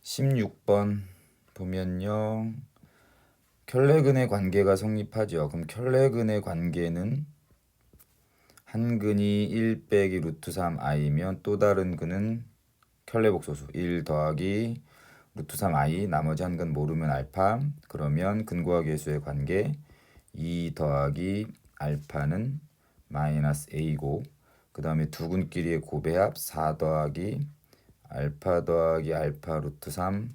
16번 보면요. 켤레근의 관계가 성립하죠. 그럼 켤레근의 관계는 한 근이 1 빼기 루트 3i면 또 다른 근은 켤레복소수 1 더하기 루트 3i 나머지 한 근 모르면 알파. 그러면 근과 계수의 관계 2 더하기 알파는 마이너스 a고, 그 다음에 두 근끼리의 곱배합 4 더하기 알파 더하기 알파 루트 3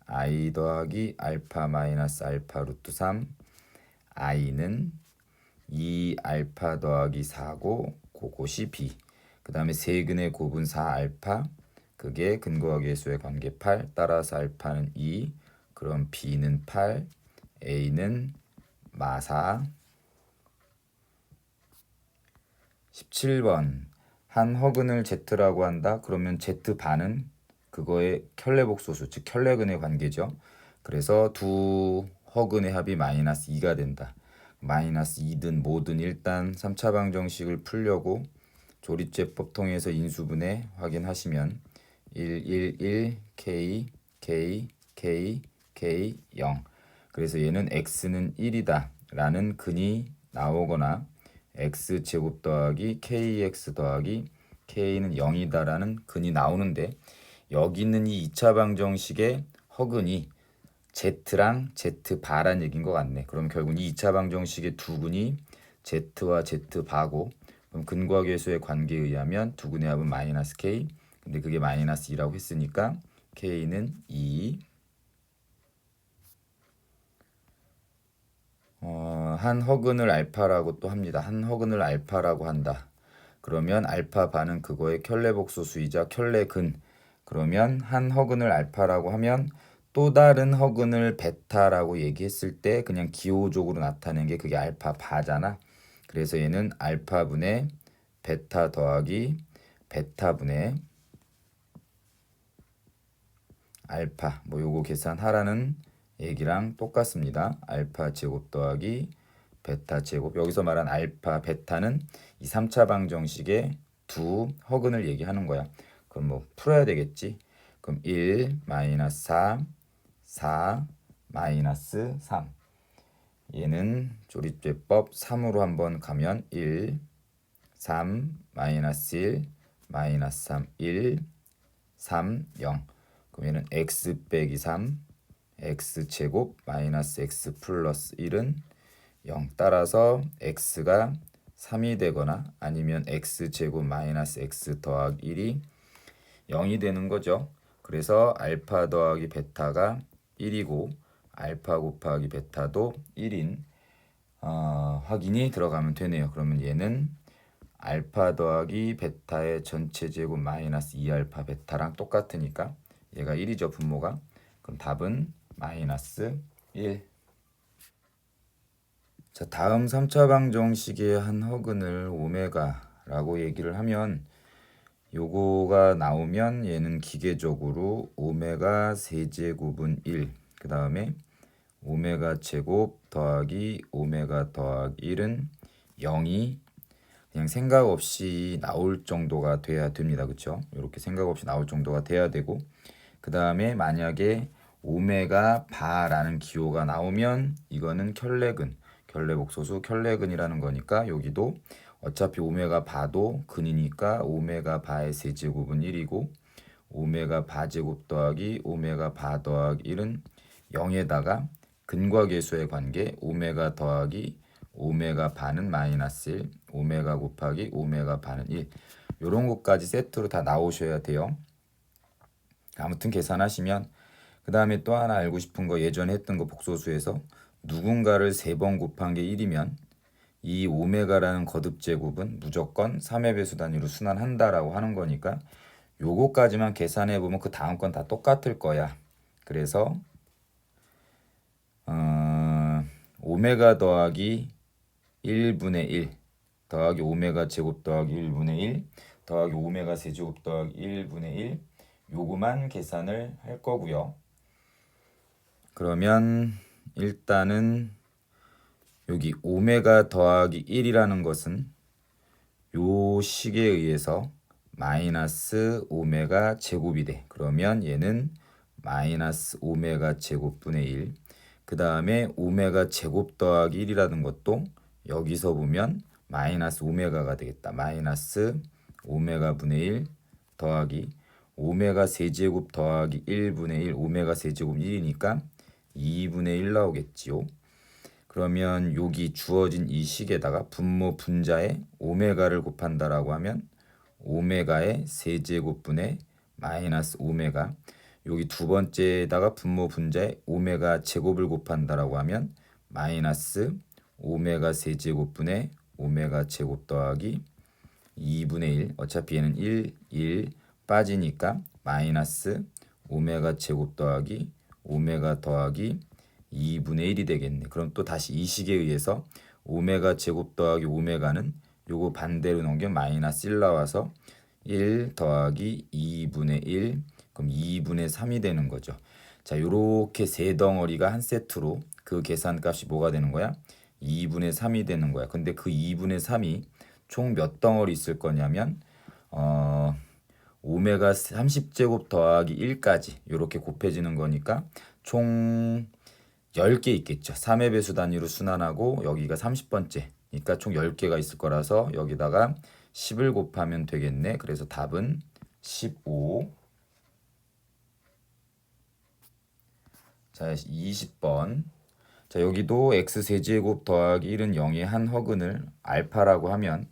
i 더하기 알파 마이너스 알파 루트 3 i는 2 알파 더하기 4고 그것이 b. 그 다음에 세근의 곱은 4 알파, 그게 근거와 계수의 관계 8. 따라서 알파는 2, 그럼 b는 8, a는 마사. 17번 한 허근을 z라고 한다. 그러면 z반은 그거의 켤레복소수, 즉 켤레근의 관계죠. 그래서 두 허근의 합이 마이너스 2가 된다. 마이너스 2든 뭐든 일단 3차 방정식을 풀려고 조립제법 통해서 인수분해 확인하시면 1, 1, 1, k, k, k, k, 0. 그래서 얘는 x는 1이다 라는 근이 나오거나 x제곱 더하기 kx 더하기 k는 0이다 라는 근이 나오는데, 여기 있는 이 2차 방정식의 허근이 z랑 z바란 얘기인 것 같네. 그럼 결국 이 2차 방정식의 두 근이 z와 z바고, 그럼 근과 계수의 관계에 의하면 두 근의 합은 마이너스 k, 근데 그게 마이너스 2라고 했으니까 k는 2. 한 허근을 알파라고 또 합니다. 한 허근을 알파라고 한다. 그러면 알파 반은 그거의 켤레복소수이자 켤레근. 그러면 한 허근을 알파라고 하면 또 다른 허근을 베타라고 얘기했을 때 그냥 기호적으로 나타내는 게 그게 알파 바잖아. 그래서 얘는 알파분의 베타 더하기 베타분의 알파, 뭐 요거 계산하라는 얘기랑 똑같습니다. 알파 제곱 더하기 베타 제곱. 여기서 말한 알파 베타는 이 3차 방정식의 두 허근을 얘기하는 거야. 그럼 뭐 풀어야 되겠지. 그럼 1 마이너스 3 4 마이너스 3. 얘는 조립제법 3으로 한번 가면 1 3 마이너스 1 마이너스 3 1 3 0. 그럼 얘는 x 빼기 3 x제곱 마이너스 x 플러스 1은 0. 따라서 x가 3이 되거나 아니면 x제곱 마이너스 x 더하기 1이 0이 되는 거죠. 그래서 알파 더하기 베타가 1이고 알파 곱하기 베타도 1인 확인이 들어가면 되네요. 그러면 얘는 알파 더하기 베타의 전체 제곱 마이너스 2알파 베타랑 똑같으니까 얘가 1이죠, 분모가. 그럼 답은 마이너스 1. 자, 다음 3차 방정식의 한 허근을 오메가라고 얘기를 하면 요거가 나오면 얘는 기계적으로 오메가 세제곱은 1, 그 다음에 오메가 제곱 더하기 오메가 더하기 1은 0이 그냥 생각 없이 나올 정도가 돼야 됩니다. 그쵸? 이렇게 생각 없이 나올 정도가 돼야 되고, 그 다음에 만약에 오메가 바라는 기호가 나오면 이거는 켤레근, 켤레복소수 켤레근이라는 거니까 여기도 어차피 오메가 바도 근이니까 오메가 바의 세제곱은 1이고 오메가 바제곱 더하기 오메가 바 더하기 1은 0에다가 근과 계수의 관계 오메가 더하기 오메가 바는 마이너스 1, 오메가 곱하기 오메가 바는 1. 요런 것까지 세트로 다 나오셔야 돼요. 아무튼 계산하시면, 그 다음에 또 하나 알고 싶은 거, 예전에 했던 거 복소수에서 누군가를 3번 곱한 게 1이면 이 오메가라는 거듭제곱은 무조건 3의 배수 단위로 순환한다라고 하는 거니까 요거까지만 계산해 보면 그 다음 건 다 똑같을 거야. 그래서 오메가 더하기 1분의 1 더하기 오메가 제곱 더하기 1분의 1 더하기 오메가 세제곱 더하기 1분의 1 요거만 계산을 할 거고요. 그러면 일단은 여기 오메가 더하기 1이라는 것은 요 식에 의해서 마이너스 오메가 제곱이 돼. 그러면 얘는 마이너스 오메가 제곱분의 1. 그 다음에 오메가 제곱 더하기 1이라는 것도 여기서 보면 마이너스 오메가가 되겠다. 마이너스 오메가 분의 1 더하기 오메가 세제곱 더하기 1분의 1. 오메가 세제곱 1이니까 2분의 1 나오겠지요. 그러면 여기 주어진 이 식에다가 분모 분자에 오메가를 곱한다라고 하면 오메가의 세제곱분의 마이너스 오메가, 여기 두 번째에다가 분모 분자에 오메가 제곱을 곱한다라고 하면 마이너스 오메가 세제곱분의 오메가 제곱 더하기 2분의 1, 어차피 얘는 1 빠지니까 마이너스 오메가 제곱 더하기 오메가 더하기 2분의 1이 되겠네. 그럼 또 다시 이 식에 의해서 오메가 제곱 더하기 오메가는 요거 반대로 넘기면 마이너스 1 나와서 1 더하기 2분의 1, 그럼 2분의 3이 되는 거죠. 자, 요렇게 세 덩어리가 한 세트로 그 계산값이 뭐가 되는 거야? 2분의 3이 되는 거야. 근데 그 2분의 3이 총 몇 덩어리 있을 거냐면 오메가 30제곱 더하기 1까지 요렇게 곱해지는 거니까 총 10개 있겠죠. 3의 배수 단위로 순환하고 여기가 30번째. 그러니까 총 10개가 있을 거라서 여기다가 10을 곱하면 되겠네. 그래서 답은 15. 자, 20번. 자, 여기도 x세제곱 더하기 1은 0의 한 허근을 알파라고 하면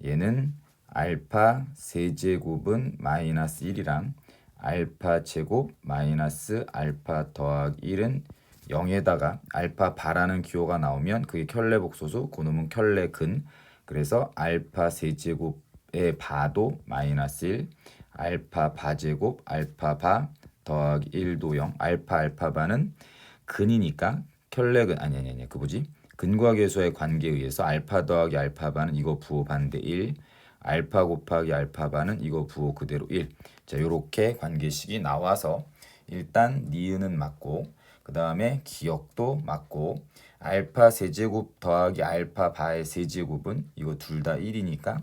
얘는 알파 세제곱은 마이너스 1이랑 알파 제곱 마이너스 알파 더하기 1은 0에다가 알파 바라는 기호가 나오면 그게 켤레복소수, 그놈은 켤레근. 그래서 알파 세제곱의 바도 마이너스 1, 알파 바제곱 알파 바 더하기 1도 0. 알파 바는 근이니까 켤레근 아니 그 뭐지? 근과 계수의 관계에 의해서 알파 더하기 알파 바는 이거 부호 반대 1, 알파 곱하기 알파 바는 이거 부호 그대로 1. 자, 요렇게 관계식이 나와서 일단 니은은 맞고 그 다음에 기억도 맞고 알파 세제곱 더하기 알파 바의 세제곱은 이거 둘 다 1이니까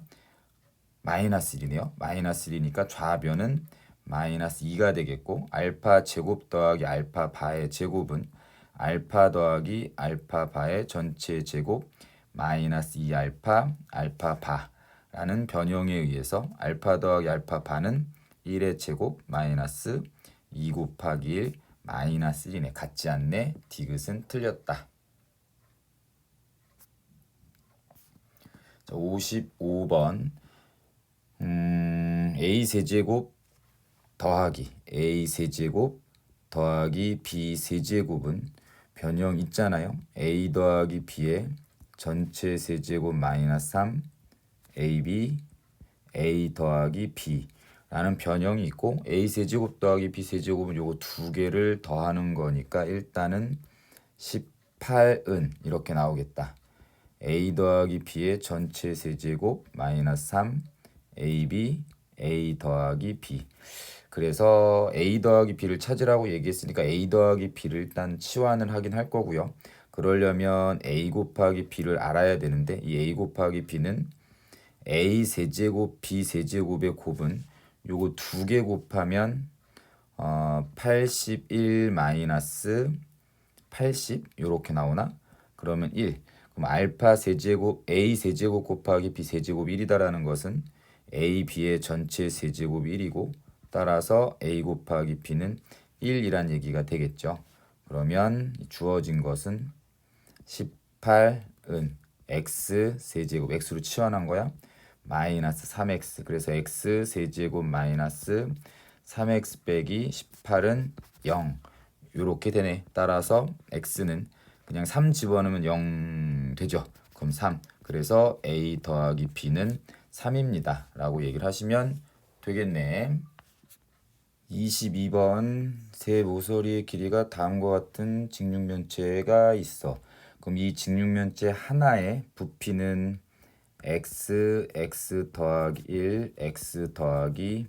마이너스 1이네요. 마이너스 1이니까 좌변은 마이너스 2가 되겠고 알파 제곱 더하기 알파 바의 제곱은 알파 더하기 알파 바의 전체 제곱 마이너스 2 알파 알파 바라는 변형에 의해서 알파 더하기 알파 바는 1의 제곱 마이너스 2 곱하기 1 마이너스 1이네. 같지 않네. 디귿은 틀렸다. 자, 55번 a 세제곱 더하기 a 세제곱 더하기 b 세제곱은 변형 있잖아요. a 더하기 b의 전체 세제곱 마이너스 3 ab a 더하기 b 라는 변형이 있고 a 세제곱 더하기 b 세제곱은 요거 두 개를 더하는 거니까 일단은 18은 이렇게 나오겠다. a 더하기 b의 전체 세제곱 마이너스 3 ab a 더하기 b. 그래서 a 더하기 b를 찾으라고 얘기했으니까 a 더하기 b를 일단 치환을 하긴 할 거고요. 그러려면 a 곱하기 b를 알아야 되는데 이 a 곱하기 b는 a 세제곱 b 세제곱의 곱은 요거 두 개 곱하면 81 마이너스 80 요렇게 나오나? 그러면 1. 그럼 알파 세제곱 a 세제곱 곱하기 b 세제곱 1이다라는 것은 a, b의 전체 세제곱 1이고 따라서 a 곱하기 b는 1이란 얘기가 되겠죠. 그러면 주어진 것은 18은 x 세제곱 x로 치환한 거야. 마이너스 3x. 그래서 x 세제곱 마이너스 3x 빼기 18은 0 요렇게 되네. 따라서 x는 그냥 3 집어넣으면 0 되죠. 그럼 3. 그래서 a 더하기 b는 3입니다 라고 얘기를 하시면 되겠네. 22번 세 모서리의 길이가 다음과 같은 직육면체가 있어. 그럼 이 직육면체 하나의 부피는 x 더하기 1 x 더하기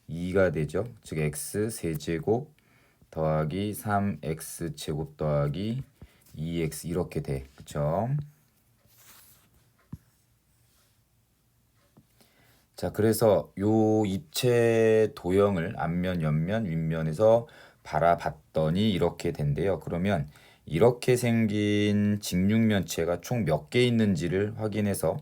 2가 되죠. 즉 x 세제곱 더하기 3x 제곱 더하기 2x 이렇게 돼. 그쵸? 자, 그래서 요 입체 도형을 앞면, 옆면, 윗면에서 바라봤더니 이렇게 된대요. 그러면 이렇게 생긴 직육면체가 총 몇 개 있는지를 확인해서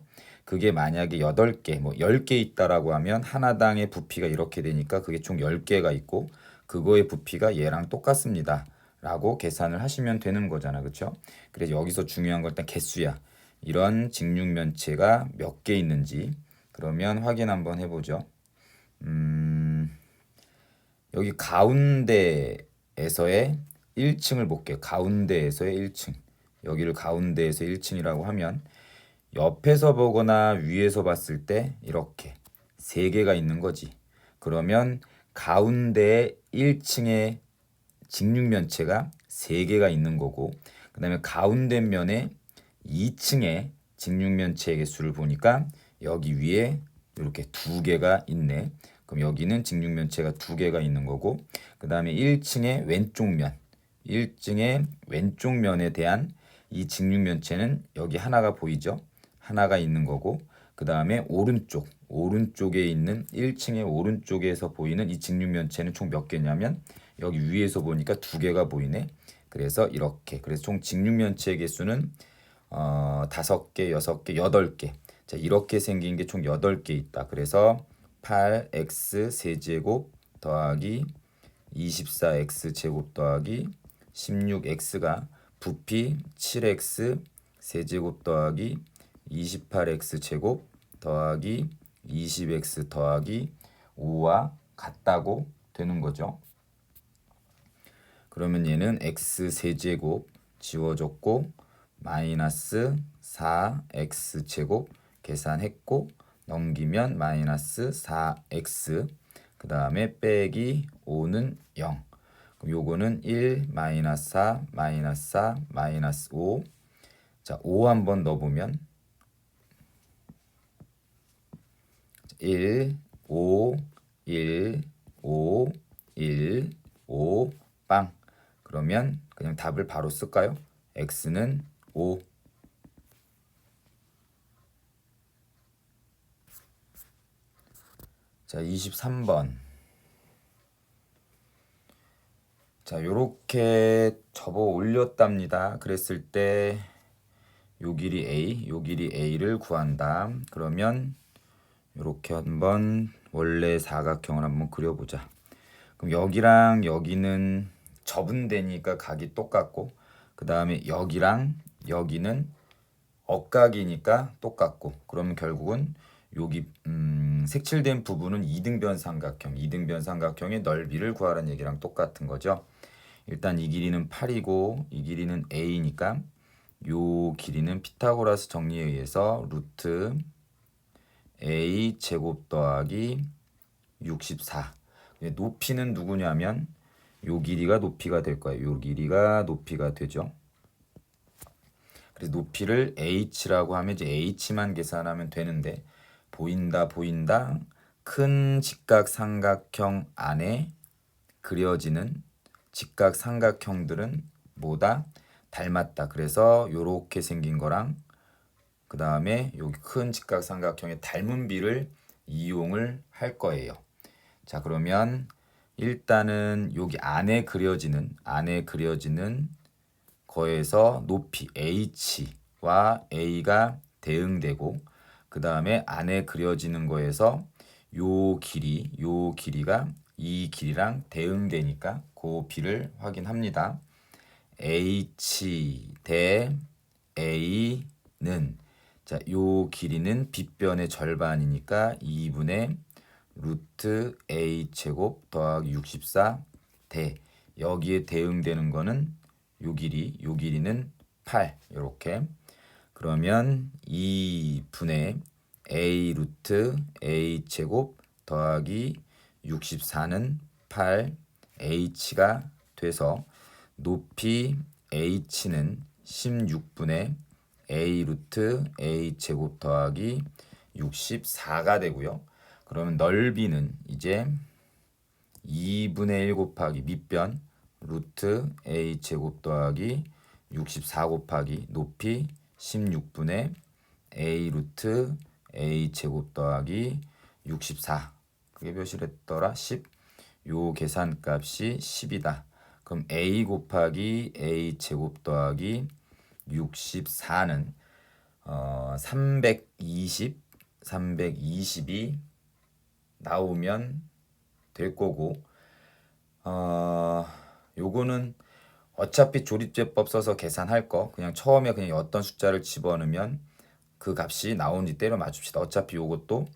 그게 만약에 8개, 뭐 10개 있다라고 하면 하나당의 부피가 이렇게 되니까 그게 총 10개가 있고 그거의 부피가 얘랑 똑같습니다. 라고 계산을 하시면 되는 거잖아. 그쵸? 그래서 여기서 중요한 건 일단 개수야. 이런 직육면체가 몇 개 있는지 그러면 확인 한번 해보죠. 여기 가운데에서의 1층을 볼게요. 가운데에서의 1층. 여기를 가운데에서 1층이라고 하면 옆에서 보거나 위에서 봤을 때 이렇게 세 개가 있는 거지. 그러면 가운데 1층에 직육면체가 세 개가 있는 거고, 그 다음에 가운데 면에 2층에 직육면체의 개수를 보니까 여기 위에 이렇게 두 개가 있네. 그럼 여기는 직육면체가 두 개가 있는 거고, 그 다음에 1층의 왼쪽 면, 1층의 왼쪽 면에 대한 이 직육면체는 여기 하나가 보이죠? 하나가 있는 거고, 그 다음에 오른쪽에 있는 1층의 오른쪽에서 보이는 이 직육면체는 총 몇 개냐면 여기 위에서 보니까 두 개가 보이네. 그래서 이렇게. 그래서 총 직육면체의 개수는 5개, 6개, 8개. 자, 이렇게 생긴 게 총 8개 있다. 그래서 8x 세제곱 더하기 24x 제곱 더하기 16x가 부피 7x 세제곱 더하기 28x 제곱 더하기 20x 더하기 5와 같다고 되는 거죠. 그러면 얘는 x 세제곱 지워졌고 마이너스 4x 제곱 계산했고 넘기면 마이너스 4x 그 다음에 빼기 5는 0. 그럼 요거는 1 마이너스 4 마이너스 4 마이너스 5. 자, 5 한번 넣어보면 1 5 1 5 1 5 빵. 그러면 그냥 답을 바로 쓸까요? x는 5. 자, 23번. 자, 요렇게 접어 올렸답니다. 그랬을 때 요 길이 A, 요 길이 A를 구한다. 그러면 요렇게 한번 원래 사각형을 한번 그려보자. 그럼 여기랑 여기는 접은 데니까 각이 똑같고 그 다음에 여기랑 여기는 억각이니까 똑같고 그러면 결국은 여기 색칠된 부분은 이등변 삼각형의 넓이를 구하라는 얘기랑 똑같은 거죠. 일단 이 길이는 8이고 이 길이는 A니까 요 길이는 피타고라스 정리에 의해서 루트 A 제곱 더하기 64. 높이는 누구냐면 요 길이가 높이가 될 거예요. 요 길이가 높이가 되죠. 그래서 높이를 h라고 하면 이제 h만 계산하면 되는데 보인다 큰 직각삼각형 안에 그려지는 직각삼각형들은 뭐다? 닮았다. 그래서 요렇게 생긴 거랑 그 다음에 여기 큰 직각삼각형의 닮은 비를 이용을 할 거예요. 자, 그러면 일단은 여기 안에 그려지는 거에서 높이 h와 a가 대응되고 그 다음에 안에 그려지는 거에서 요 길이가 이 길이랑 대응되니까 그 비를 확인합니다. h 대 a는 자, 요 길이는 빗변의 절반이니까 2분의 루트 a 제곱 더하기 64 대 여기에 대응되는 거는 요 길이는 8 이렇게 그러면 2분의 a 루트 a 제곱 더하기 64는 8 h가 돼서 높이 h는 16분의 a 루트 a 제곱 더하기 64가 되고요. 그러면 넓이는 이제 2분의 1 곱하기 밑변 루트 a 제곱 더하기 64 곱하기 높이 16분의 a 루트 a 제곱 더하기 64. 그게 몇이랬더라? 10. 요 계산값이 10이다. 그럼 a 곱하기 a 제곱 더하기 64는 320이 나오면 될 거고, 요거는 어차피 조립제법 써서 계산할 거 그냥 처음에 그냥 어떤 숫자를 집어넣으면 그 값이 나오는지 때려 맞춥시다. 어차피 요것도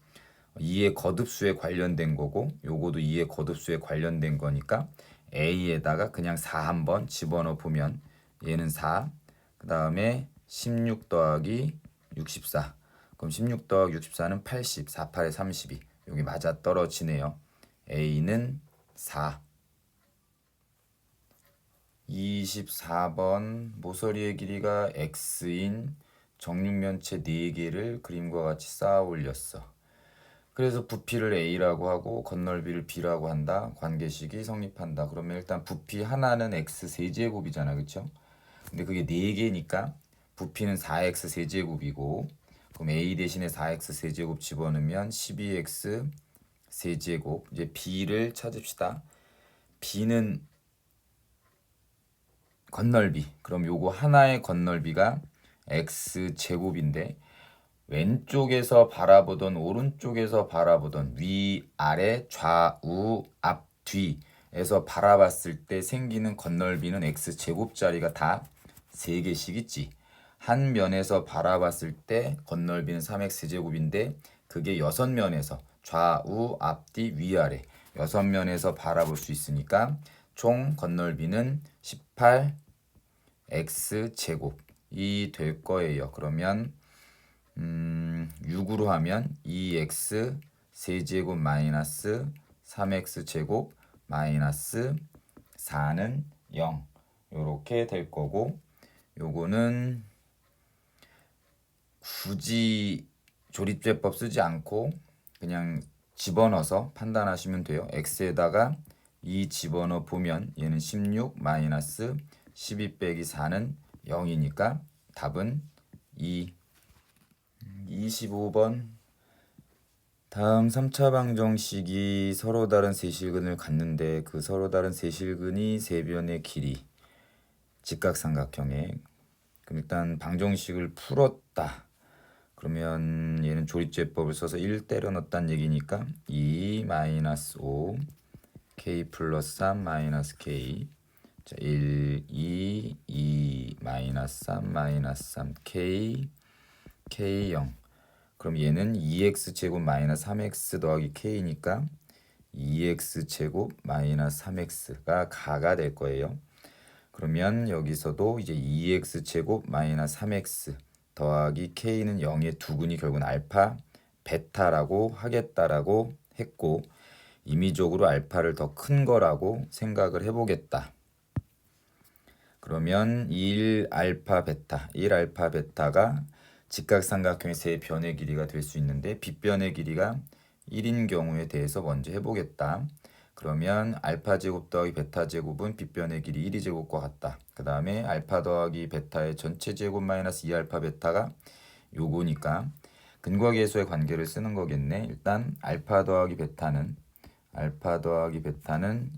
2의 거듭수에 관련된 거고 요거도 2의 거듭수에 관련된 거니까 a에다가 그냥 4 한번 집어넣어 보면 얘는 4, 그 다음에 16 더하기 64. 그럼 16 더하기 64는 80, 4, 8에 32. 여기 맞아 떨어지네요. a는 4. 24번 모서리의 길이가 x인 정육면체 4개를 그림과 같이 쌓아 올렸어. 그래서 부피를 a라고 하고 건널비를 b라고 한다. 관계식이 성립한다. 그러면 일단 부피 하나는 x 세제곱이잖아. 그쵸? 근데 그게 4개니까 부피는 4x 세제곱이고 그럼 a 대신에 4x 세제곱 집어넣으면 12x 세제곱. 이제 b를 찾읍시다. b는 건널비. 그럼 요거 하나의 건널비가 x 제곱인데 왼쪽에서 바라보던 오른쪽에서 바라보던 위, 아래, 좌우, 앞, 뒤에서 바라봤을 때 생기는 건널비는 x 제곱짜리가 다 3개씩 있지. 한 면에서 바라봤을 때 건널비는 3x 제곱인데 그게 6면에서 좌우, 앞뒤, 위아래 6면에서 바라볼 수 있으니까 총 건널비는 18x 제곱이 될 거예요. 그러면 6으로 하면 2x 세제곱 마이너스 3x 제곱 마이너스 4는 0 요렇게 될 거고 요거는 굳이 조립제법 쓰지 않고 그냥 집어넣어서 판단하시면 돼요. x에다가 2 집어넣어 보면 얘는 16 마이너스 12 빼기 4는 0이니까 답은 2. 25번 다음 3차 방정식이 서로 다른 세실근을 갖는데 그 서로 다른 세실근이 세 변의 길이 직각삼각형에 그럼 일단 방정식을 풀었다. 그러면 얘는 조립제법을 써서 1 때려 넣었다는 얘기니까 2 마이너스 5 k 플러스 3 마이너스 k 자, 1, 2 마이너스 3 마이너스 3 k k 0 그럼 얘는 2x 제곱 마이너스 3x 더하기 k니까 2x 제곱 마이너스 3x가 가가 될 거예요. 그러면 여기서도 이제 2x 제곱 마이너스 3x 더하기 k는 0의 두근이 결국은 알파, 베타라고 하겠다라고 했고 임의적으로 알파를 더 큰 거라고 생각을 해보겠다. 그러면 1알파 베타, 1알파 베타가 직각삼각형의 세 변의 길이가 될 수 있는데 빗변의 길이가 1인 경우에 대해서 먼저 해보겠다. 그러면 알파 제곱 더하기 베타 제곱은 빗변의 길이 1이 제곱과 같다. 그 다음에 알파 더하기 베타의 전체 제곱 마이너스 2알파 베타가 요거니까 근과 계수의 관계를 쓰는 거겠네. 일단 알파 더하기 베타는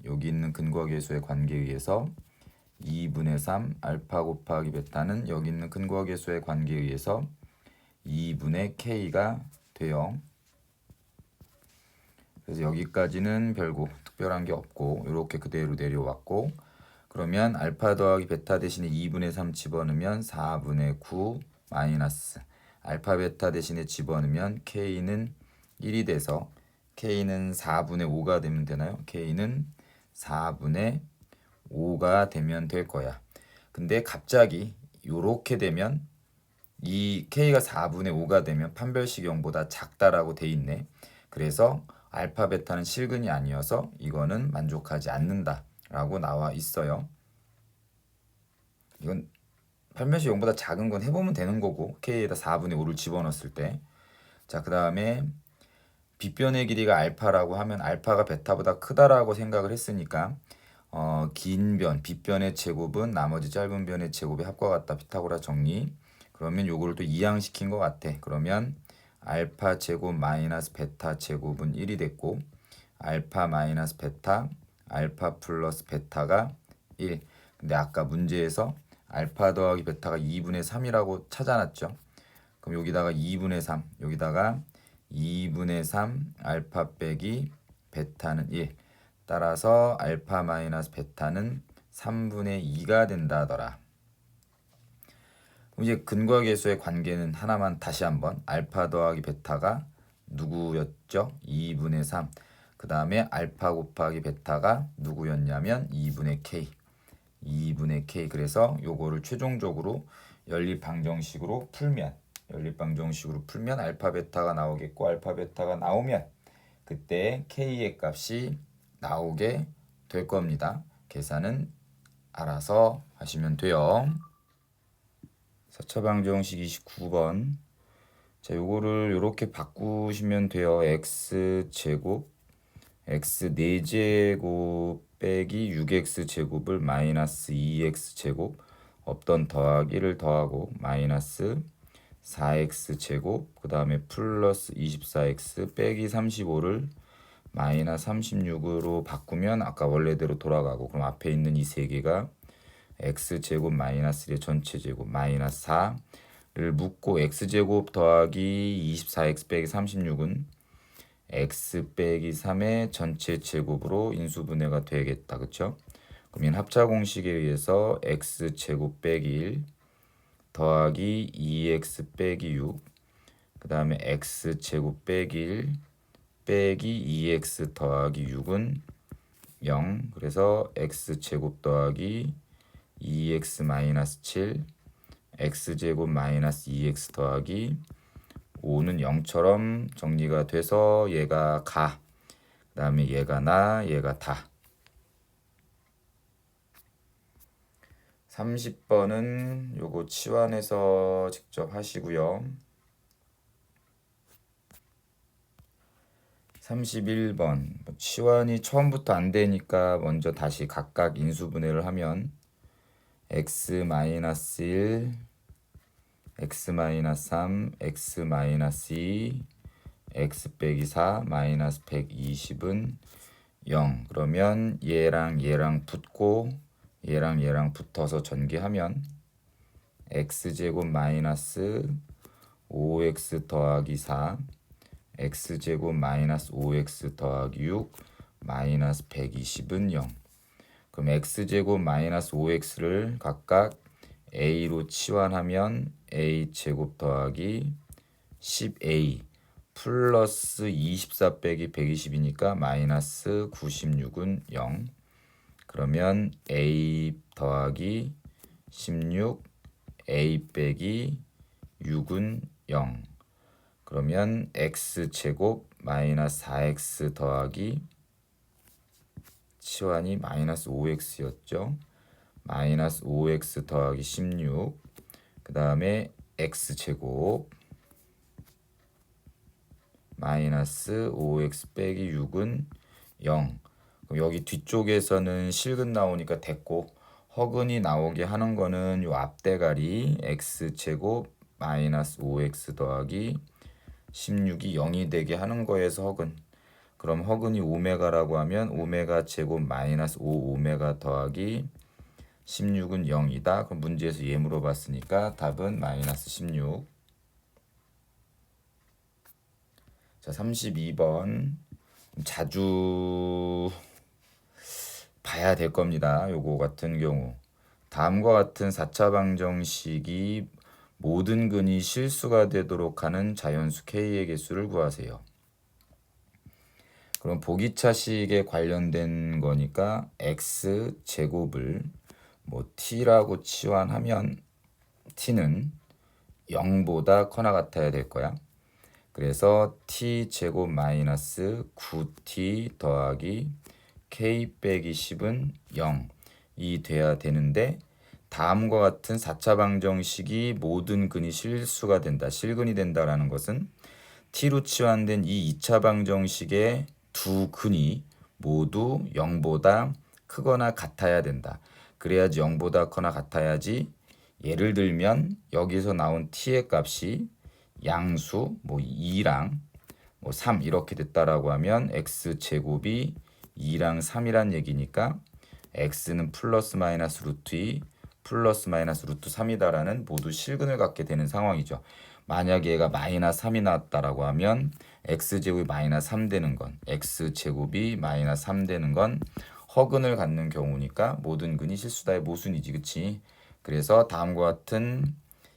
여기 있는 근과 계수의 관계에 의해서 2분의 3 알파 곱하기 베타는 여기 있는 근과 계수의 관계에 의해서 2분의 k가 돼요. 그래서 여기까지는 별거 특별한 게 없고 이렇게 그대로 내려왔고 그러면 알파 더하기 베타 대신에 2분의 3 집어넣으면 4분의 9 마이너스 알파 베타 대신에 집어넣으면 k는 1이 돼서 k는 4분의 5가 되면 되나요? k는 4분의 5가 되면 될 거야. 근데 갑자기 요렇게 되면 이 k가 4분의 5가 되면 판별식 0보다 작다라고 돼 있네. 그래서 알파 베타는 실근이 아니어서 이거는 만족하지 않는다라고 나와 있어요. 이건 판별식 0보다 작은 건 해보면 되는 거고 k에다 4분의 5를 집어넣었을 때 자, 그 다음에 빗변의 길이가 알파라고 하면 알파가 베타보다 크다라고 생각을 했으니까 긴 변, 빗변의 제곱은 나머지 짧은 변의 제곱의 합과 같다. 피타고라 정리. 그러면 요거를 또 이항시킨 것 같아. 그러면 알파 제곱 마이너스 베타 제곱은 1이 됐고 알파 마이너스 베타 알파 플러스 베타가 1. 근데 아까 문제에서 알파 더하기 베타가 2분의 3이라고 찾아놨죠. 그럼 여기다가 2분의 3 여기다가 2분의 3 알파 빼기 베타는 1. 따라서 알파 마이너스 베타는 3분의 2가 된다더라. 이제 근과 계수의 관계는 하나만 다시 한번 알파 더하기 베타가 누구였죠? 2분의 3. 그 다음에 알파 곱하기 베타가 누구였냐면 2분의 k. 2분의 k. 그래서 요거를 최종적으로 연립방정식으로 풀면 알파 베타가 나오겠고 알파 베타가 나오면 그때 k의 값이 나오게 될 겁니다. 계산은 알아서 하시면 돼요. 4차 방정식 29번. 자, 요거를 요렇게 바꾸시면 돼요. x제곱 x 4제곱 빼기 6x제곱을 마이너스 2x제곱 없던 더하기를 더하고 마이너스 4x제곱 그 다음에 플러스 24x 빼기 35를 마이너스 36으로 바꾸면 아까 원래대로 돌아가고 그럼 앞에 있는 이 세 개가 x제곱 마이너스 1의 전체 제곱 마이너스 4를 묶고 x제곱 더하기 24x 빼기 36은 x 빼기 3의 전체 제곱으로 인수분해가 되겠다. 그쵸? 그러면 합차공식에 의해서 x제곱 빼기 1 더하기 2x 빼기 6 그 다음에 x제곱 빼기 1 빼기 2x 더하기 6은 0. 그래서 x제곱 더하기 2x 마이너스 7 x제곱 마이너스 2x 더하기 5는 0처럼 정리가 돼서 얘가 가. 그 다음에 얘가 나, 얘가 다. 30번은 요거 치환해서 직접 하시고요. 31번 치환이 처음부터 안 되니까 먼저 다시 각각 인수분해를 하면 x-1 x-3 x-2 x 빼기 4 마이너스 120은 0. 그러면 얘랑 얘랑 붙고 얘랑 얘랑 붙어서 전개하면 x제곱 마이너스 5x 더하기 4 x제곱 마이너스 5x 더하기 6 마이너스 120은 0. 그럼 x제곱 마이너스 5x를 각각 a로 치환하면 a제곱 더하기 10a 플러스 24 빼기 120이니까 마이너스 96은 0. 그러면 a 더하기 16 a 빼기 6은 0. 그러면 x제곱 마이너스 4x 더하기 치환이 마이너스 5x였죠. 마이너스 5x 더하기 16 그 다음에 x제곱 마이너스 5x 빼기 6은 0. 그럼 여기 뒤쪽에서는 실근 나오니까 됐고 허근이 나오게 하는 거는 요 앞대가리 x제곱 마이너스 5x 더하기 16이 0이 되게 하는 거에서 허근. 그럼 허근이 오메가라고 하면 오메가 제곱 마이너스 5 오메가 더하기 16은 0이다. 그럼 문제에서 얘 물어봤으니까 답은 마이너스 16. 자, 32번 자주 봐야 될 겁니다. 요거 같은 경우 다음과 같은 4차 방정식이 모든 근이 실수가 되도록 하는 자연수 k의 개수를 구하세요. 그럼 보기차식에 관련된 거니까 x 제곱을 뭐 t라고 치환하면 t는 0보다 커나 같아야 될 거야. 그래서 t 제곱 마이너스 9t 더하기 k 빼기 10은 0이 돼야 되는데 다음과 같은 4차 방정식이 모든 근이 실수가 된다. 실근이 된다라는 것은 t로 치환된 이 2차 방정식의 두 근이 모두 0보다 크거나 같아야 된다. 그래야지 0보다 커나 같아야지 예를 들면 여기서 나온 t의 값이 양수 뭐 2랑 뭐 3 이렇게 됐다라고 하면 x제곱이 2랑 3이란 얘기니까 x는 플러스 마이너스 루트 2 플러스 마이너스 루트 3이다라는 모두 실근을 갖게 되는 상황이죠. 만약 얘가 마이너스 3이 나왔다라고 하면 x제곱이 마이너스 3 되는 건 x제곱이 마이너스 3 되는 건 허근을 갖는 경우니까 모든 근이 실수다의 모순이지, 그치? 그래서 다음과 같은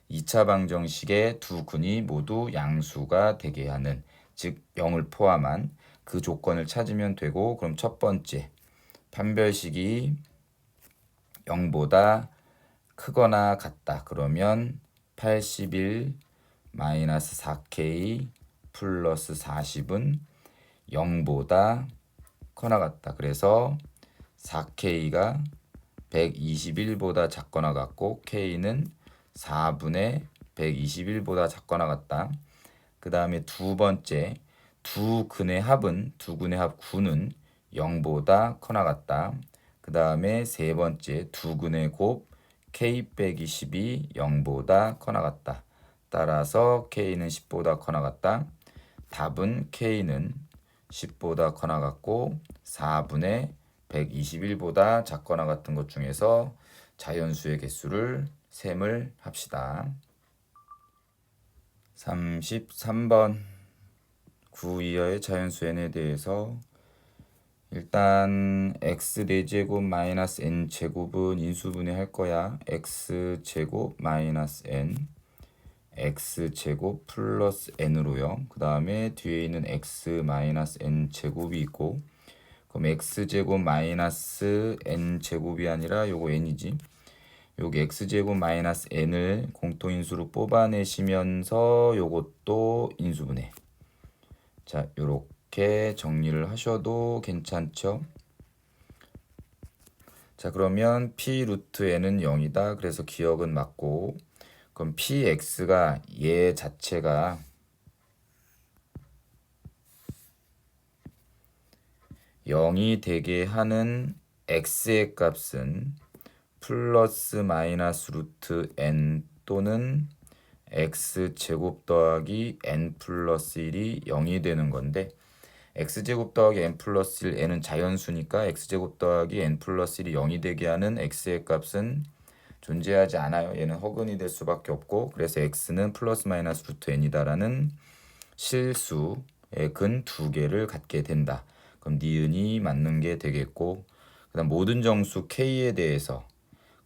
2차 방정식의 두 근이 모두 양수가 되게 하는, 즉 0을 포함한 그 조건을 찾으면 되고, 그럼 첫 번째 판별식이 0보다 크거나 같다. 그러면 81 마이너스 4k 플러스 40은 0보다 커나 같다. 그래서 4k가 121보다 작거나 같고 k는 4분의 121보다 작거나 같다. 그 다음에 두 번째 두 근의 합 9는 0보다 커나 같다. 그 다음에 세 번째 두 근의 곱 k 빼기 10이 0보다 커나 같다. 따라서 k는 10보다 커나 같다. 답은 k는 10보다 커나 같고 4분의 121보다 작거나 같은 것 중에서 자연수의 개수를 셈을 합시다. 33번 9 이하의 자연수 n에 대해서 일단 x4제곱 마이너스 n제곱은 인수분해 할 거야. x제곱 마이너스 n x제곱 플러스 n으로요. 그 다음에 뒤에 있는 x 마이너스 n제곱이 있고, 그럼 x제곱 마이너스 n제곱이 아니라 요거 n이지. 여기 x제곱 마이너스 n을 공통인수로 뽑아내시면서 요것도 인수분해. 자, 요렇게 정리를 하셔도 괜찮죠? 자, 그러면 p 루트 n은 0이다. 그래서 기억은 맞고, 그럼 px가 얘 자체가 0이 되게 하는 x의 값은 플러스 마이너스 루트 n 또는 x제곱 더하기 n 플러스 1이 0이 되는 건데, x제곱 더하기 n 플러스 1, n은 자연수니까 x제곱 더하기 n 플러스 1이 0이 되게 하는 x의 값은 존재하지 않아요. 얘는 허근이 될 수밖에 없고, 그래서 x는 플러스 마이너스 루트 n이다라는 실수의 근 두 개를 갖게 된다. 그럼 니은이 맞는 게 되겠고, 그 다음 모든 정수 k에 대해서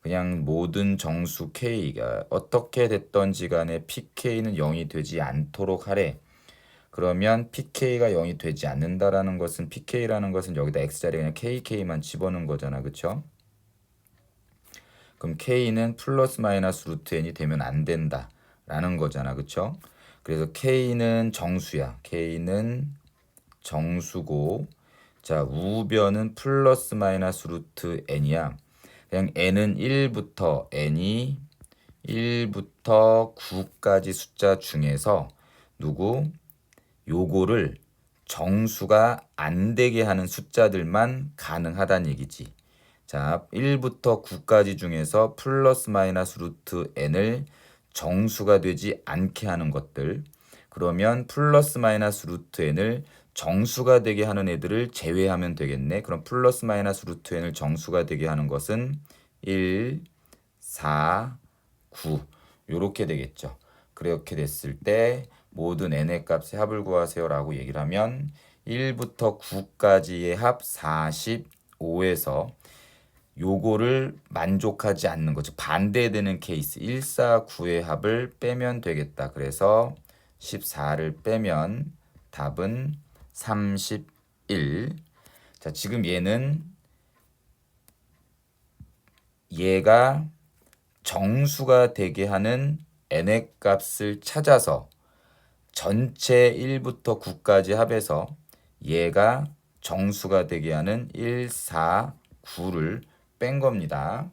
그냥 모든 정수 k가 어떻게 됐던지 간에 pk는 0이 되지 않도록 하래. 그러면 pk가 0이 되지 않는다라는 것은 pk라는 것은 여기다 x자리에 그냥 kk만 집어넣은 거잖아, 그쵸? 그럼 k는 플러스 마이너스 루트 n이 되면 안 된다 라는 거잖아, 그쵸? 그래서 k는 정수야. k는 정수고, 자, 우변은 플러스 마이너스 루트 n이야. 그냥 n은 1부터 n이 1부터 9까지 숫자 중에서 요거를 정수가 안 되게 하는 숫자들만 가능하다는 얘기지. 자, 1부터 9까지 중에서 플러스 마이너스 루트 n을 정수가 되지 않게 하는 것들. 그러면 플러스 마이너스 루트 n을 정수가 되게 하는 애들을 제외하면 되겠네. 그럼 플러스 마이너스 루트 n을 정수가 되게 하는 것은 1, 4, 9 요렇게 되겠죠. 그렇게 됐을 때 모든 n의 값의 합을 구하세요 라고 얘기를 하면 1부터 9까지의 합 45에서 요거를 만족하지 않는 거죠. 반대되는 케이스 1, 4, 9의 합을 빼면 되겠다. 그래서 14를 빼면 답은 31. 자, 지금 얘가 정수가 되게 하는 n의 값을 찾아서 전체 1부터 9까지 합해서 얘가 정수가 되게 하는 1, 4, 9를 뺀 겁니다.